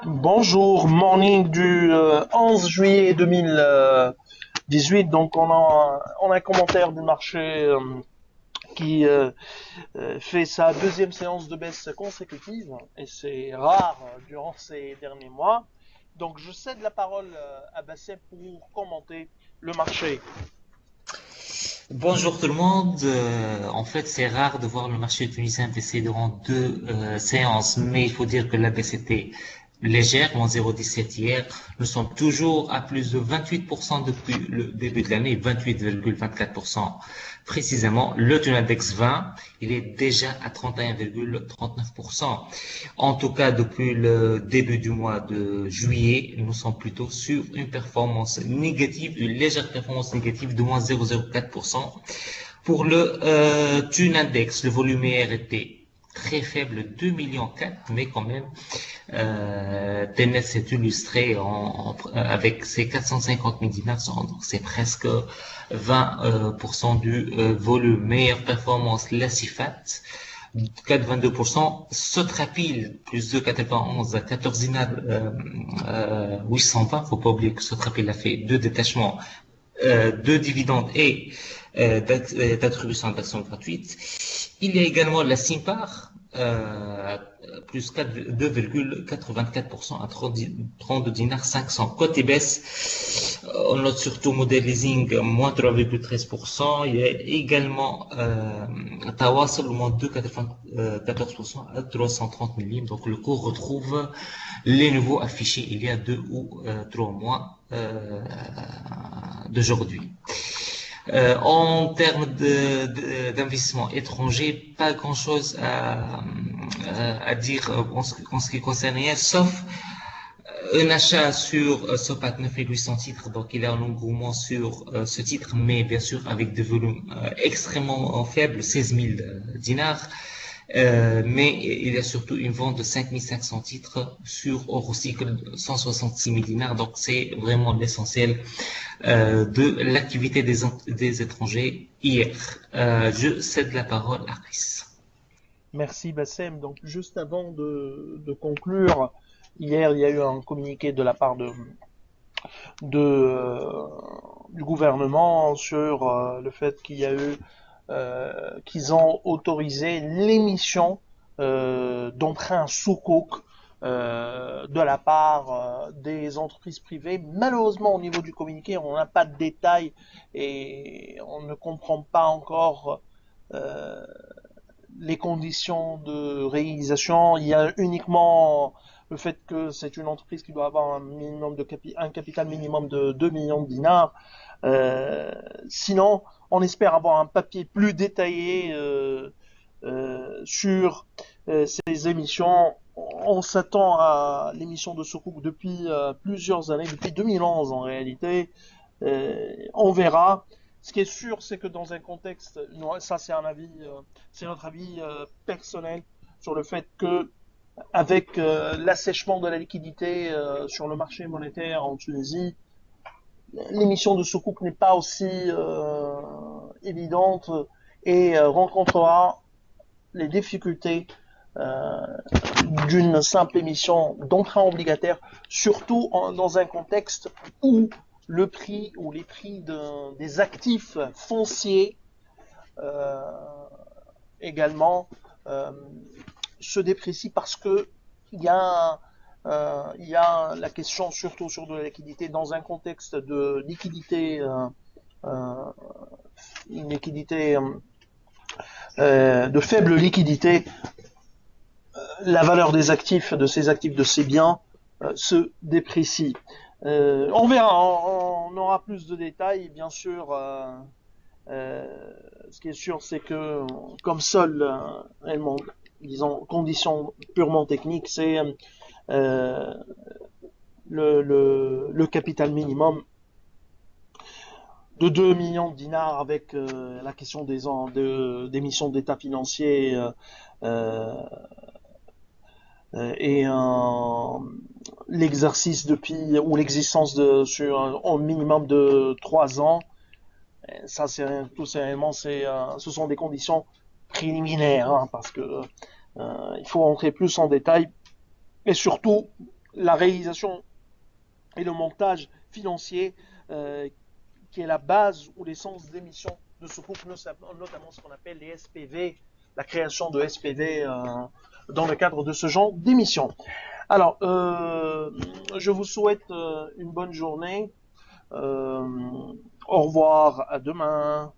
Bonjour, morning du 11 juillet 2018. Donc on a un commentaire du marché qui fait sa deuxième séance de baisse consécutive et c'est rare durant ces derniers mois. Donc je cède la parole à Basset pour commenter le marché. Bonjour tout le monde. En fait, c'est rare de voir le marché tunisien baisser durant deux séances, mais il faut dire que la baisse était légère, moins 0,17 hier. Nous sommes toujours à plus de 28% depuis le début de l'année, 28,24% précisément. Le taux index 20, il est déjà à 31,39%. En tout cas, depuis le début du mois de juillet, nous sommes plutôt sur une performance négative, une légère performance négative de moins 0,04%. Pour le Thune Index, le volume hier était très faible, 2,4 millions, mais quand même, TNS s'est illustré avec ses 450 000 dinars, donc c'est presque 20% du volume. Meilleure performance, la CIFAT, 4,22%, Sotrapil, plus de 91 à 14 dinars, 820, faut pas oublier que Sotrapil a fait deux détachements de dividendes et d'attribution d'actions gratuites. Il y a également la Simpar, plus 2,84% à 32 dinars 500. Côté baisse, on note surtout Model Leasing, moins 3,13%. Il y a également Tawasul, moins 2,14% à 330 millimes. Donc le cours retrouve les niveaux affichés il y a 2 ou 3 mois d'aujourd'hui. En termes d'investissement étranger, pas grand-chose à dire en ce qui concerne rien, sauf un achat sur Sopat 9800 titres, donc il y a un engouement sur ce titre, mais bien sûr avec des volumes extrêmement faibles, 16 000 dinars. Mais il y a surtout une vente de 5500 titres sur Eurocycle 166 000 dinars, donc c'est vraiment l'essentiel de l'activité des étrangers hier. Je cède la parole à Chris. Merci Bassem. Donc juste avant de conclure, hier il y a eu un communiqué de la part du gouvernement sur le fait qu'il y a eu qu'ils ont autorisé l'émission d'emprunts sukuk de la part des entreprises privées. Malheureusement, au niveau du communiqué, on n'a pas de détails et on ne comprend pas encore euh, les conditions de réalisation. Il y a uniquement le fait que c'est une entreprise qui doit avoir un capital minimum de 2 millions de dinars. Sinon, on espère avoir un papier plus détaillé sur ces émissions. On s'attend à l'émission de Sukuk depuis plusieurs années, depuis 2011 en réalité. On verra. Ce qui est sûr, c'est que dans un contexte, ça c'est un avis, c'est notre avis personnel sur le fait que avec l'assèchement de la liquidité sur le marché monétaire en Tunisie, l'émission de Sukuk n'est pas aussi évidente et rencontrera les difficultés euh, d'une simple émission d'emprunt obligataire, surtout dans un contexte où le prix ou les prix des actifs fonciers euh, également euh, se déprécient parce que il y a la question surtout sur de la liquidité dans un contexte de liquidité, euh, une liquidité de faible liquidité, la valeur des actifs, de ces biens, se déprécie. On verra, on aura plus de détails, bien sûr. Ce qui est sûr, c'est que comme seule, réellement, disons, condition purement technique, c'est euh, le capital minimum de 2 millions de dinars avec la question d'émissions d'état financier euh, et l'exercice depuis ou l'existence de sur un minimum de 3 ans. Ça, c'est tout sérieusement, ce sont des conditions préliminaires hein, parce que il faut entrer plus en détail et surtout la réalisation et le montage financier qui est la base ou l'essence d'émission de Sukuk, notamment ce qu'on appelle les SPV, la création de SPV dans le cadre de ce genre d'émission. Alors, je vous souhaite une bonne journée. Au revoir, à demain.